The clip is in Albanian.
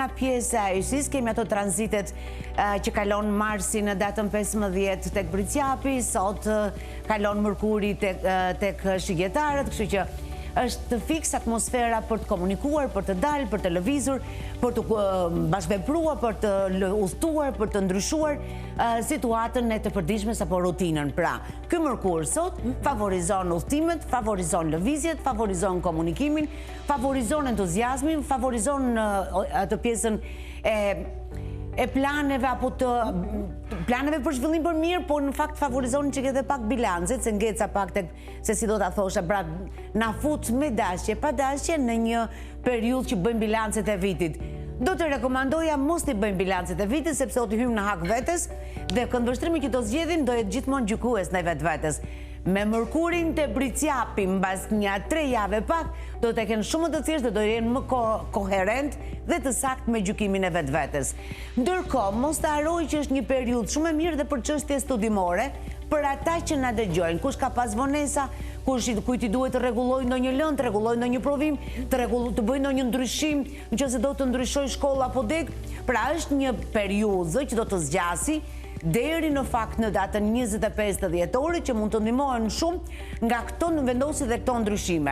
nga pjesa e ysis, kemi ato tranzitet që kalon Marsi në datën 15 tek Bricjapi, sot kalon Mërkuri tek Shigjetarët, kështu që është fiks atmosfera për të komunikuar, për të dalë, për të lëvizur, për të bashkëvepruar, për të udhëtuar, për të ndryshuar situatën e të përditshmes apo rutinën. Pra, ky Mërkur sot favorizon udhëtimet, favorizon lëvizjet, favorizon komunikimin, favorizon entuziazmin, favorizon atë pjesën e planeve apo të planeve për zhvillim për mirë, por në fakt favorizon që edhe pak bilancet, se ngeca pak tek se si do ta thosha, pra na fut me dashje, pa dashje në një periudhë që bëjmë bilancet e vitit. Do të rekomandoja mos t'i bëjmë bilancet e vitit, sepse do t'i hymë në hak vetes dhe këndvështrimi që do zgjedhim do jetë gjithmonë gjykues ndaj vetvetes. Me Mërkurin të Bricjapi mbas një 3 jave pak, do të kenë shumë të thjeshtë dhe do jenë më koherent dhe të sakt me gjykimin e vetvetes. Ndërkohë, mos të harroj që është një periudhë shumë e mirë dhe për çështje studimore, për ata që na dëgjojnë, kush ka pas vonesa, kujt i duhet të rregullojë ndonjë lëndë, të rregullojë ndonjë provim, të bëjë ndonjë ndryshim, nëse do të ndryshojë shkolla apo deg. Pra është një periudhë që do të zgjasi deri në fakt në datën 25 të dhjetorit, që mund të ndihmohen shumë nga këto vendosi dhe këto ndryshime.